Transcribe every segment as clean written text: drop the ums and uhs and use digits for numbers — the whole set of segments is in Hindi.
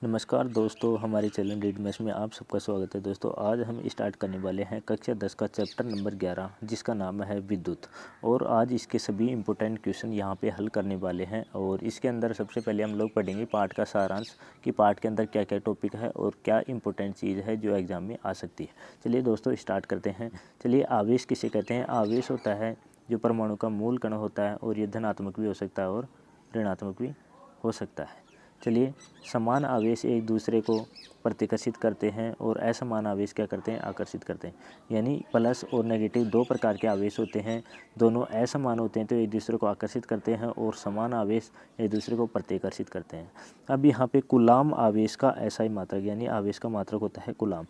नमस्कार दोस्तों, हमारे चैनल रीड मैथ्स में आप सबका स्वागत है। दोस्तों आज हम स्टार्ट करने वाले हैं कक्षा 10 का चैप्टर नंबर 11 जिसका नाम है विद्युत। और आज इसके सभी इम्पोर्टेंट क्वेश्चन यहाँ पे हल करने वाले हैं। और इसके अंदर सबसे पहले हम लोग पढ़ेंगे पाठ का सारांश कि पाठ के अंदर क्या क्या टॉपिक है और क्या इंपॉर्टेंट चीज़ है जो एग्जाम में आ सकती है। चलिए दोस्तों स्टार्ट करते हैं। चलिए, आवेश किसे कहते हैं? आवेश होता है जो परमाणु का मूल कण होता है और ये धनात्मक भी हो सकता है और ऋणात्मक भी हो सकता है। चलिए, समान आवेश एक दूसरे को प्रतिकर्षित करते हैं और असमान आवेश क्या करते हैं? आकर्षित करते हैं। यानी प्लस और नेगेटिव दो प्रकार के आवेश होते हैं, दोनों असमान होते हैं तो एक दूसरे को आकर्षित करते हैं और समान आवेश एक दूसरे को प्रतिकर्षित करते हैं। अब यहाँ पे कूलाम आवेश का SI मात्रक यानी आवेश का मात्रक होता है कूलाम।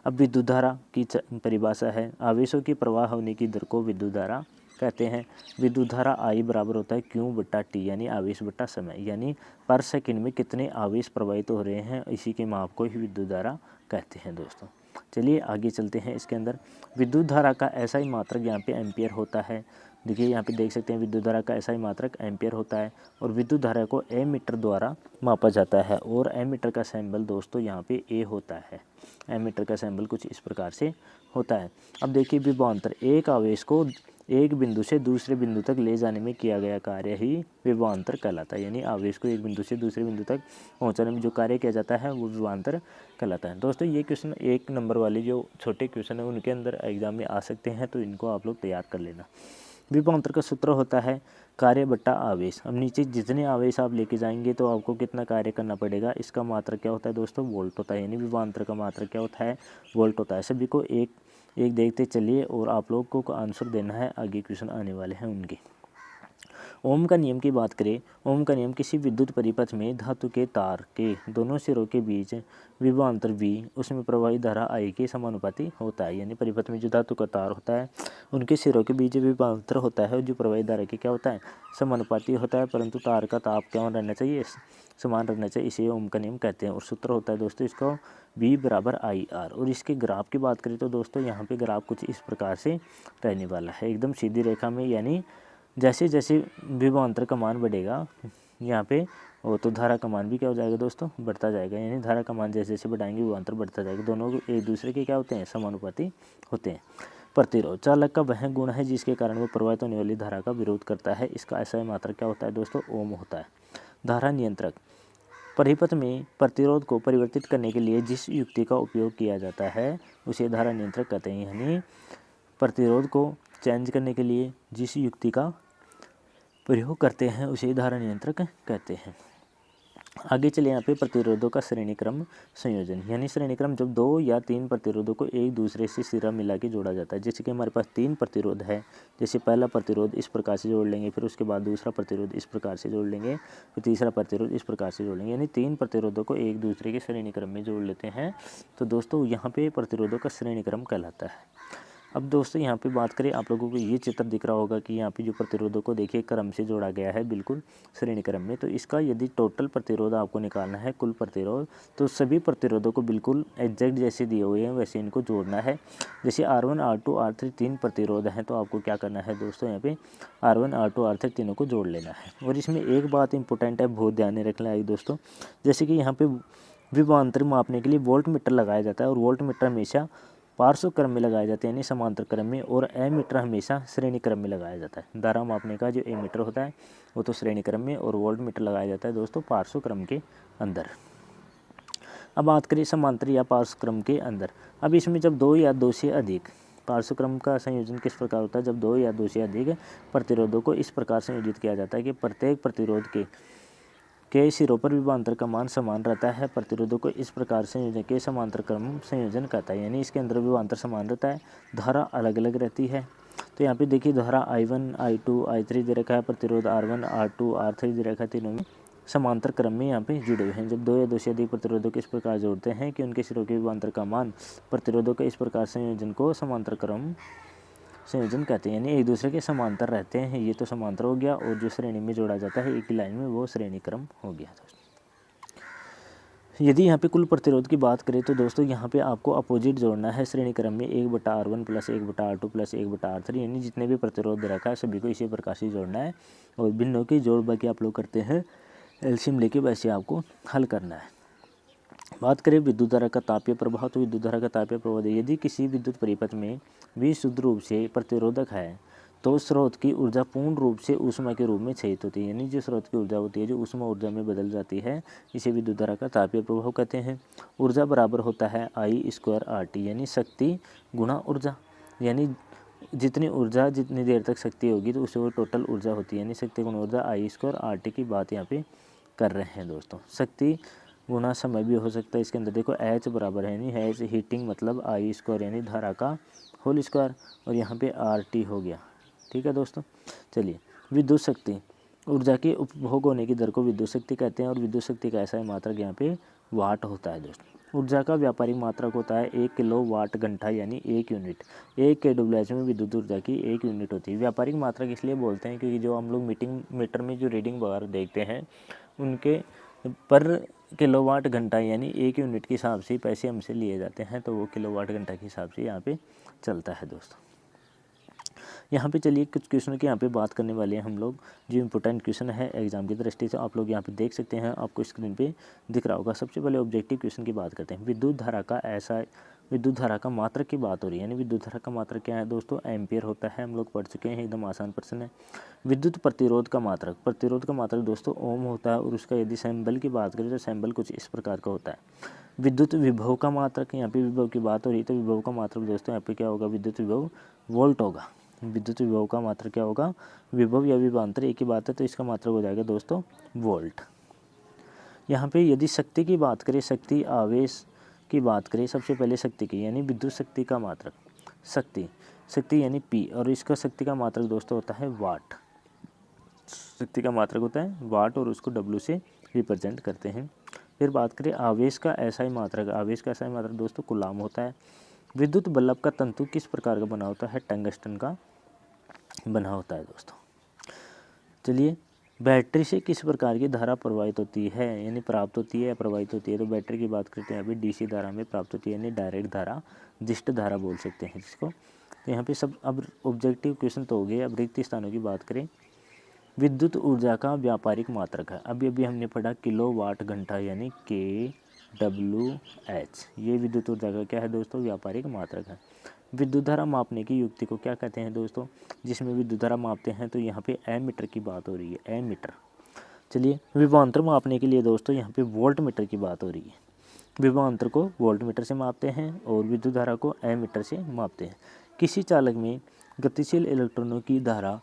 अब विद्युत धारा की परिभाषा है, आवेशों की प्रवाह होने की दर को विद्युत धारा कहते हैं। विद्युत धारा I बराबर होता है Q/T यानी आवेश बटा समय, यानी पर सेकंड में कितने आवेश प्रवाहित हो रहे हैं, इसी के माप को ही विद्युत धारा कहते हैं दोस्तों। चलिए आगे चलते हैं। इसके अंदर विद्युत धारा का SI मात्रक यहाँ पे एम्पियर होता है। देखिए यहाँ पे देख सकते हैं विद्युत धारा का SI मात्रक एम्पियर होता है और विद्युत धारा को एमीटर द्वारा मापा जाता है। और एमीटर का सिंबल दोस्तों यहाँ पे A होता है। एमीटर का सिंबल कुछ इस प्रकार से होता है। अब देखिए विभवांतर, एक आवेश को एक बिंदु से दूसरे बिंदु तक ले जाने में किया गया कार्य ही विभवांतर कहलाता है। यानी आवेश को एक बिंदु से दूसरे बिंदु तक पहुंचाने में जो कार्य किया जाता है वो विभवांतर कहलाता है। दोस्तों ये क्वेश्चन एक नंबर वाले जो छोटे क्वेश्चन है उनके अंदर एग्जाम में आ सकते हैं, तो इनको आप लोग तैयार कर लेना। विभवांतर का सूत्र होता है कार्य बट्टा आवेश। अब नीचे जितने आवेश आप लेके जाएंगे तो आपको कितना कार्य करना पड़ेगा, इसका मात्रक क्या होता है दोस्तों? वोल्ट होता है। यानी विभवांतर का मात्रक क्या होता है? वोल्ट होता है। सभी को एक एक देखते चलिए और आप लोगों को आंसर देना है, आगे क्वेश्चन आने वाले हैं उनके। ओम का नियम की बात करें, ओम का नियम किसी विद्युत परिपथ में धातु के तार के दोनों सिरों के बीच विभवांतर V उसमें प्रवाहित धारा I के समानुपाती होता है। यानी परिपथ में जो धातु का तार होता है उनके सिरों के बीच विभवांतर होता है जो प्रवाहित धारा के क्या होता है? समानुपाती होता है, परंतु तार का ताप क्या रहना चाहिए? समान रहना चाहिए। इसे ओम का नियम कहते हैं। और सूत्र होता है दोस्तों इसका V बराबर IR। और इसके ग्राफ की बात करें तो दोस्तों यहाँ पे ग्राफ कुछ इस प्रकार से रहने वाला है, एकदम सीधी रेखा में। यानी जैसे जैसे विभवांतर का मान बढ़ेगा यहाँ पे वो तो धारा का मान भी क्या हो जाएगा दोस्तों? बढ़ता जाएगा। यानी धारा का मान जैसे जैसे बढ़ाएंगे विभवांतर बढ़ता जाएगा। दोनों एक दूसरे के क्या होते हैं? समानुपाती होते हैं। प्रतिरोध, चालक का वह गुण है जिसके कारण वो प्रवाहित होने वाली धारा का विरोध करता है। इसका SI मात्रक क्या होता है दोस्तों? ओम होता है। धारा नियंत्रक, परिपथ में प्रतिरोध को परिवर्तित करने के लिए जिस युक्ति का उपयोग किया जाता है उसे धारा नियंत्रक कहते हैं। यानी प्रतिरोध को चेंज करने के लिए जिस युक्ति का प्रयोग करते हैं उसे धारा नियंत्रक कहते हैं। आगे चले यहाँ पे प्रतिरोधों का श्रेणी क्रम संयोजन, यानी श्रेणी क्रम जब दो या तीन प्रतिरोधों को एक दूसरे से सिरा मिला के जोड़ा जाता है। जैसे कि हमारे पास तीन प्रतिरोध है, जैसे पहला प्रतिरोध इस प्रकार से जोड़ लेंगे, फिर उसके बाद दूसरा प्रतिरोध इस प्रकार से जोड़ लेंगे, फिर तीसरा प्रतिरोध इस प्रकार से जोड़ लेंगे। यानी तीन प्रतिरोधों को एक दूसरे के श्रेणी क्रम में जोड़ लेते हैं, तो दोस्तों यहाँ पे प्रतिरोधों का श्रेणी क्रम कहलाता है। अब दोस्तों यहाँ पे बात करें, आप लोगों को ये चित्र दिख रहा होगा कि यहाँ पे जो प्रतिरोधों को देखिए क्रम से जोड़ा गया है, बिल्कुल श्रेणी क्रम में। तो इसका यदि टोटल प्रतिरोध आपको निकालना है, कुल प्रतिरोध, तो सभी प्रतिरोधों को बिल्कुल एग्जैक्ट जैसे दिए हुए हैं वैसे इनको जोड़ना है। जैसे R1 R2 R3 तीन प्रतिरोध हैं, तो आपको क्या करना है दोस्तों? यहाँ पे R1 R2 R3 तीनों को जोड़ लेना है। और इसमें एक बात इंपॉर्टेंट है, बहुत ध्यान में रखना है दोस्तों। जैसे कि यहाँ पे विभवांतर मापने के लिए वोल्ट मीटर लगाया जाता है और वोल्ट मीटर हमेशा पार्श्व क्रम में लगाया जाता है यानी समांतर क्रम में, और एमीटर हमेशा श्रेणी क्रम में लगाया जाता है। धारा मापने का जो एमीटर होता है वो तो श्रेणी क्रम में, और वोल्ट मीटर लगाया जाता है दोस्तों पार्श्व क्रम के अंदर। अब बात करें समांतर या पार्श्व क्रम के अंदर। अब इसमें जब दो या दो से अधिक पार्श्व क्रम का संयोजन किस प्रकार होता है? जब दो या दो से अधिक प्रतिरोधों को इस प्रकार संयोजित किया जाता है कि प्रत्येक प्रतिरोध के सिरों पर विभवांतर का मान समान रहता है। प्रतिरोधों को इस प्रकार संयोजन के समांतर क्रम संयोजन कहता है। यानी इसके अंदर विभवांतर समान रहता है, धारा अलग अलग रहती है। तो यहाँ पे देखिए धारा I1 I2 I3 दे रखा है, प्रतिरोध R1 R2 R3 दे रखा है, तीनों में समांतर क्रम में यहाँ पे जुड़े हुए हैं। जब दो या दो से अधिक प्रतिरोधों को इस प्रकार जोड़ते हैं कि उनके सिरों के विभवांतर का मान प्रतिरोधों के इस प्रकार संयोजन को समांतर क्रम संयोजन कहते हैं। यानी एक दूसरे के समांतर रहते हैं, ये तो समांतर हो गया, और जो श्रेणी में जोड़ा जाता है एक ही लाइन में वो श्रेणी क्रम हो गया दोस्तों। यदि यहाँ पे कुल प्रतिरोध की बात करें तो दोस्तों यहाँ पे आपको अपोजिट जोड़ना है श्रेणी क्रम में 1/R1 + 1/R2 + 1/R3, यानी जितने भी प्रतिरोध दे रखा है सभी को इसी प्रकार से जोड़ना है। और भिन्नों की जोड़ बाकी आप लोग करते हैं एलसीएम लेके, वैसे आपको हल करना है। बात करें विद्युत धारा का तापीय प्रभाव, तो विद्युत धारा का तापीय प्रभाव यदि किसी विद्युत परिपथ में भी शुद्ध रूप से प्रतिरोधक है तो स्रोत की ऊर्जा पूर्ण रूप से ऊष्मा के रूप में क्षयित होती है, यानी जो स्रोत की ऊर्जा होती है जो ऊष्मा ऊर्जा में बदल जाती है, इसे विद्युत धारा का तापीय प्रभाव कहते हैं। ऊर्जा बराबर होता है I²RT, यानी शक्ति गुणा ऊर्जा, यानी जितनी ऊर्जा जितनी देर तक शक्ति होगी तो उसे वो टोटल ऊर्जा होती है, यानी शक्ति गुणा ऊर्जा I²RT की बात यहाँ पे कर रहे हैं दोस्तों। शक्ति गुणा समय भी हो सकता है इसके अंदर, देखो H बराबर है, यानी H हीटिंग मतलब I² यानी धारा का होल स्क्वायर, और यहाँ पे RT हो गया। ठीक है दोस्तों। चलिए, विद्युत शक्ति ऊर्जा के उपभोग होने की दर को विद्युत शक्ति कहते हैं, और विद्युत शक्ति का ऐसा मात्रक यहाँ पे वाट होता है दोस्तों। ऊर्जा का व्यापारिक मात्रक होता है 1 किलोवाट घंटा, यानी 1 यूनिट। 1 kWh में विद्युत ऊर्जा की 1 यूनिट होती है। व्यापारिक मात्रक इसलिए बोलते हैं क्योंकि जो हम लोग मीटर में जो रीडिंग वगैरह देखते हैं उनके पर किलोवाट घंटा यानी 1 यूनिट के हिसाब से पैसे हमसे लिए जाते हैं, तो वो किलोवाट घंटा के हिसाब से यहाँ पे चलता है दोस्तों। यहाँ पे चलिए कुछ क्वेश्चन की यहाँ पे बात करने वाले हैं हम लोग, जो इम्पोर्टेंट क्वेश्चन है एग्जाम की दृष्टि से, आप लोग यहाँ पे देख सकते हैं, आपको स्क्रीन पे दिख रहा होगा। सबसे पहले ऑब्जेक्टिव क्वेश्चन की बात करते हैं। विद्युत धारा का मात्रक की बात हो रही है, यानी विद्युत धारा का मात्रक क्या है दोस्तों, एम्पियर होता है, हम लोग पढ़ चुके हैं, एकदम आसान प्रश्न है। विद्युत प्रतिरोध का मात्रक दोस्तों ओम होता है, और उसका यदि सैम्बल की बात करें तो सैम्बल कुछ इस प्रकार का होता है। विद्युत विभव का मात्रक, यहाँ पे विभव की बात हो रही है तो विभव का मात्रक दोस्तों यहाँ पे क्या होगा, विद्युत विभव वोल्ट होगा। विद्युत विभव का मात्रक क्या होगा, विभव या विभवांतर एक ही बात है, तो इसका मात्रक हो जाएगा दोस्तों वोल्ट। यहाँ पे यदि शक्ति की बात करें, शक्ति आवेश की बात करें, सबसे पहले शक्ति की, यानी विद्युत शक्ति का मात्रक शक्ति यानी P, और इसका शक्ति का मात्रक दोस्तों होता है वाट। शक्ति का मात्रक होता है वाट, और उसको W से रिप्रेजेंट करते हैं। फिर बात करें आवेश का SI मात्रक दोस्तों कूलाम होता है। विद्युत बल्ब का तंतु किस प्रकार का बना होता है, टंगस्टन का बना होता है दोस्तों। चलिए, बैटरी से किस प्रकार की धारा प्रवाहित होती है, यानी प्राप्त होती है या प्रवाहित होती है, तो बैटरी की बात करते हैं अभी DC धारा में प्राप्त होती है, यानी डायरेक्ट धारा, दिष्ट धारा बोल सकते हैं जिसको। तो यहाँ पे सब अब ऑब्जेक्टिव क्वेश्चन तो हो गए। अब रिक्त स्थानों की बात करें, विद्युत ऊर्जा का व्यापारिक मात्रक है, अभी हमने पढ़ा किलोवाट घंटा यानी kWh, ये विद्युत ऊर्जा का क्या है दोस्तों, व्यापारिक मात्रक है। विद्युत धारा मापने की युक्ति को क्या कहते हैं दोस्तों, जिसमें विद्युत धारा मापते हैं, तो यहाँ पे एमीटर की बात हो रही है, एमीटर। चलिए, विभवांतर मापने के लिए दोस्तों यहाँ पे वोल्ट मीटर की बात हो रही है। विभवांतर को वोल्ट मीटर से मापते हैं और विद्युत धारा को एमीटर से मापते हैं। किसी चालक में गतिशील इलेक्ट्रॉनों की धारा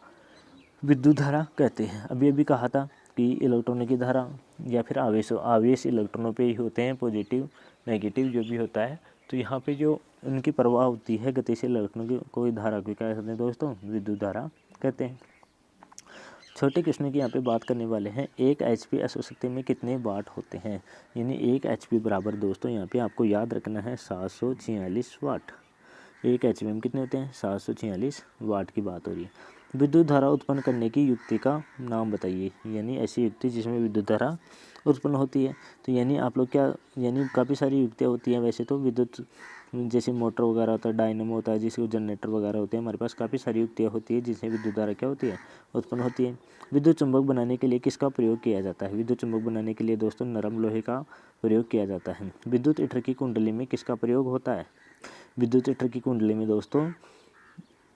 विद्युत धारा कहते हैं। अभी कहा था कि इलेक्ट्रॉनों की धारा या फिर आवेश इलेक्ट्रॉनों पे ही होते हैं, पॉजिटिव नेगेटिव जो भी होता है, तो यहाँ पे जो उनकी प्रवाह होती है गतिशील इलेक्ट्रॉनों की कोई धारा को क्या कहते हैं दोस्तों, विद्युत धारा कहते हैं। छोटे क्वेश्चन की यहाँ पे बात करने वाले हैं, 1 HP अश्वशक्ति में कितने वाट होते हैं, यानी 1 HP बराबर दोस्तों यहाँ पे आपको याद रखना है 746 वाट। 1 HP में कितने होते हैं, 746 वाट की बात हो रही है। विद्युत धारा उत्पन्न करने की युक्ति का नाम बताइए, यानी ऐसी युक्ति जिसमें विद्युत धारा उत्पन्न होती है। तो यानी आप लोग क्या, यानी काफ़ी सारी युक्तियाँ होती हैं वैसे तो, विद्युत जैसे मोटर वगैरह होता है, डायनेमो होता है, जिसको जनरेटर वगैरह होते हैं, हमारे पास काफ़ी सारी युक्तियाँ होती है जिससे विद्युत धारा क्या होती है, उत्पन्न होती है। विद्युत चुंबक बनाने के लिए किसका प्रयोग किया जाता है, विद्युत चुंबक बनाने के लिए दोस्तों नरम लोहे का प्रयोग किया जाता है। विद्युत ईटर की कुंडली में किसका प्रयोग होता है, विद्युत ईटर की कुंडली में दोस्तों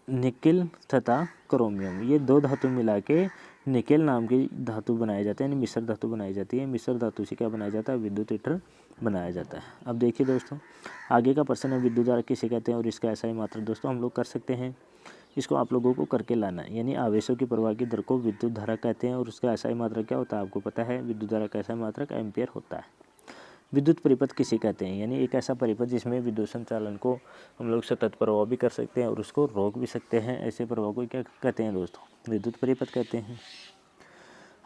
निकेल तथा क्रोमियम, ये दो धातु मिला के निकेल नाम की धातु बनाए जाते हैं, यानी मिश्र धातु बनाई जाती है। मिश्र धातु से क्या बनाया जाता है, विद्युत ईटर बनाया जाता है। अब देखिए दोस्तों, आगे का प्रश्न है, विद्युत धारा किसे कहते हैं और इसका SI मात्रक दोस्तों हम लोग कर सकते हैं, इसको आप लोगों को करके लाना है। यानी आवेशों की प्रवाह की दर को विद्युत धारा कहते हैं, और उसका SI मात्रक क्या होता है आपको पता है, विद्युत धारा का SI मात्रक एम्पियर होता है। विद्युत परिपथ किसे कहते हैं, यानी एक ऐसा परिपथ जिसमें विद्युत संचालन को हम लोग सतत प्रवाह भी कर सकते हैं और उसको रोक भी सकते हैं, ऐसे प्रवाह को क्या कहते हैं दोस्तों, विद्युत परिपथ कहते हैं।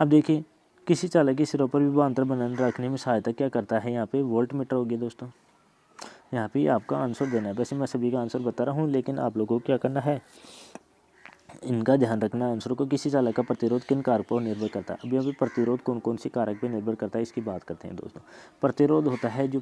अब देखिए, किसी चालक के सिरों पर विभवांतर बनाए रखने में सहायता क्या करता है, यहाँ पे वोल्ट मीटर हो गया दोस्तों। यहाँ पे आपका आंसर देना है, वैसे मैं सभी का आंसर बता रहा हूँ, लेकिन आप लोगों को क्या करना है, इनका ध्यान रखना आंसर को। किसी चालक का प्रतिरोध किन कारकों पर निर्भर करता है, अभी प्रतिरोध कौन कौन सी कारक पर निर्भर करता है इसकी बात करते हैं दोस्तों। प्रतिरोध होता है जो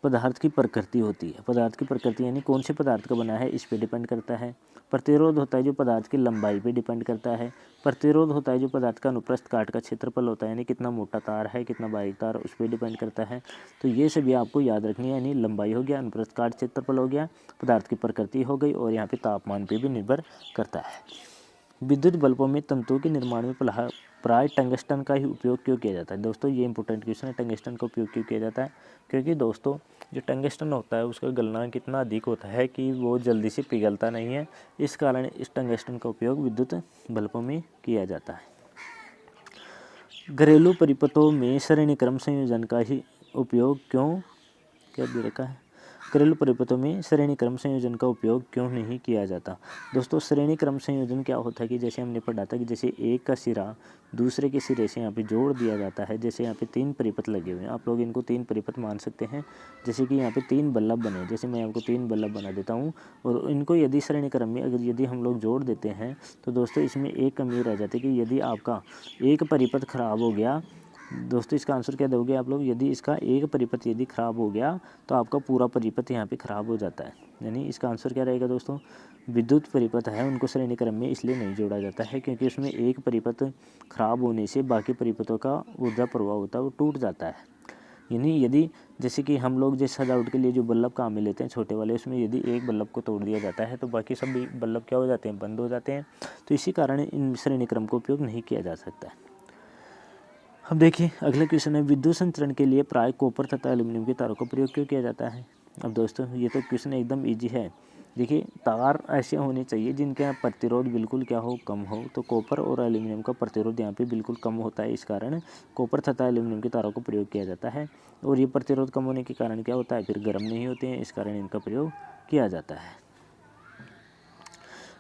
पदार्थ की प्रकृति होती है। पदार्थ की प्रकृति यानी कौन से पदार्थ का बना है इस पे डिपेंड करता है। प्रतिरोध होता है जो पदार्थ की लंबाई पे डिपेंड करता है। प्रतिरोध होता है जो पदार्थ का अनुप्रस्थ काट का क्षेत्रफल होता है, यानी कितना मोटा तार है कितना बारीक तार, उस पर डिपेंड करता है। तो ये सभी आपको याद रखनी है, यानी लंबाई हो गया, अनुप्रस्थ काट क्षेत्रफल हो गया, पदार्थ की प्रकृति हो गई, और यहाँ पे तापमान पे भी निर्भर करता है। विद्युत बल्बों में तंतुओं के निर्माण में प्राय टंगस्टन का ही उपयोग क्यों किया जाता है। दोस्तों ये इंपॉर्टेंट क्वेश्चन है, टंगस्टन का उपयोग क्यों किया जाता है, क्योंकि दोस्तों जो टंगस्टन होता है उसका गलनांक कितना अधिक होता है कि वो जल्दी से पिघलता नहीं है, इस कारण इस टंगस्टन का उपयोग विद्युत बल्बों में किया जाता है। घरेलू परिपथों में श्रेणी क्रम संयोजन का ही उपयोग क्या दे रखा है, घरेलू परिपथों में श्रेणी क्रम संयोजन का उपयोग क्यों नहीं किया जाता। दोस्तों श्रेणी क्रम संयोजन क्या होता है कि जैसे हमने पढ़ा था कि जैसे एक का सिरा दूसरे के सिरे से यहाँ पे जोड़ दिया जाता है। जैसे यहाँ पे 3 परिपथ लगे हुए हैं, आप लोग इनको 3 परिपथ मान सकते हैं। जैसे कि यहाँ पे 3 बल्ब बने, जैसे मैं आपको 3 बल्ब बना देता हूँ, और इनको यदि श्रेणी क्रम में यदि हम लोग जोड़ देते हैं तो दोस्तों इसमें एक कमी रह जाती है कि यदि आपका एक परिपथ खराब हो गया, दोस्तों इसका आंसर क्या दोगे आप लोग, यदि इसका एक परिपथ यदि खराब हो गया तो आपका पूरा परिपथ यहाँ पे खराब हो जाता है। यानी इसका आंसर क्या रहेगा दोस्तों, विद्युत परिपथ है उनको श्रेणी क्रम में इसलिए नहीं जोड़ा जाता है क्योंकि उसमें एक परिपथ खराब होने से बाकी परिपथों का ऊर्जा प्रवाह होता है वो टूट जाता है। यानी यदि जैसे कि हम लोग जैसे सजावट के लिए जो बल्ब काम में लेते हैं छोटे वाले, उसमें यदि एक बल्ब को तोड़ दिया जाता है तो बाकी सब बल्ब क्या हो जाते हैं, बंद हो जाते हैं। तो इसी कारण इन श्रेणी क्रम का उपयोग नहीं किया जा सकता है। अब देखिए अगला क्वेश्चन है, विद्युत संचरण के लिए प्राय कॉपर तथा एल्यूमिनियम की तारों का प्रयोग क्यों किया जाता है। अब दोस्तों ये तो क्वेश्चन एकदम इजी है। देखिए तार ऐसे होने चाहिए जिनके प्रतिरोध बिल्कुल क्या हो, कम हो। तो कॉपर और एल्यूमिनियम का प्रतिरोध यहाँ पे बिल्कुल कम होता है, इस कारण कॉपर तथा एल्यूमिनियम की तारों का प्रयोग किया जाता है। और ये प्रतिरोध कम होने के कारण क्या होता है, फिर गर्म नहीं होते हैं, इस कारण इनका प्रयोग किया जाता है।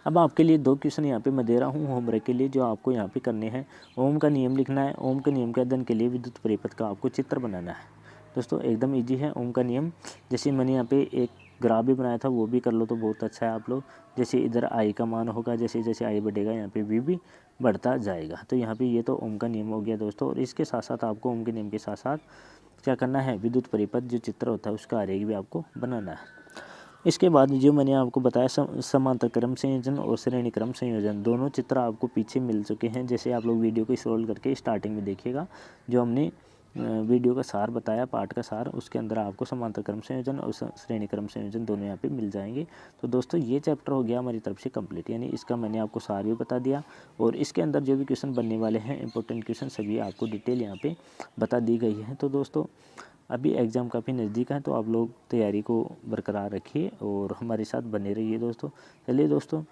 अब आपके लिए 2 क्वेश्चन यहाँ पे मैं दे रहा हूँ होमवर्क के लिए, जो आपको यहाँ पे करने हैं। ओम का नियम लिखना है, ओम के नियम के अध्ययन के लिए विद्युत परिपथ का आपको चित्र बनाना है। दोस्तों एकदम इजी है ओम का नियम। जैसे मैंने यहाँ पे एक ग्राफ भी बनाया था वो भी कर लो तो बहुत अच्छा है आप लोग। जैसे इधर आई का मान होगा, जैसे जैसे आई बढ़ेगा यहाँ पे वी भी बढ़ता जाएगा। तो यहाँ पे ये तो ओम का नियम हो गया दोस्तों। और इसके साथ साथ आपको ओम के नियम के साथ साथ क्या करना है, विद्युत परिपथ जो चित्र होता है उसका आरेख भी आपको बनाना है। इसके बाद जो मैंने आपको बताया समांतर क्रम संयोजन और श्रेणी क्रम संयोजन, दोनों चित्र आपको पीछे मिल चुके हैं। जैसे आप लोग वीडियो को स्क्रॉल करके स्टार्टिंग में देखिएगा, जो हमने वीडियो का सार बताया, पाठ का सार, उसके अंदर आपको समांतर क्रम संयोजन और श्रेणी क्रम संयोजन दोनों यहाँ पे मिल जाएंगे। तो दोस्तों ये चैप्टर हो गया हमारी तरफ से कंप्लीट, यानी इसका मैंने आपको सार भी बता दिया, और इसके अंदर जो भी क्वेश्चन बनने वाले हैं इंपॉर्टेंट क्वेश्चन सभी आपको डिटेल यहाँ पे बता दी गई है। तो दोस्तों अभी एग्ज़ाम काफ़ी नज़दीक है, तो आप लोग तैयारी को बरकरार रखिए और हमारे साथ बने रहिए दोस्तों। चलिए दोस्तों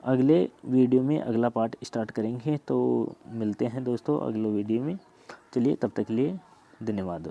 अगले वीडियो में अगला पार्ट स्टार्ट करेंगे, तो मिलते हैं दोस्तों अगले वीडियो में। चलिए तब तक के लिए धन्यवाद।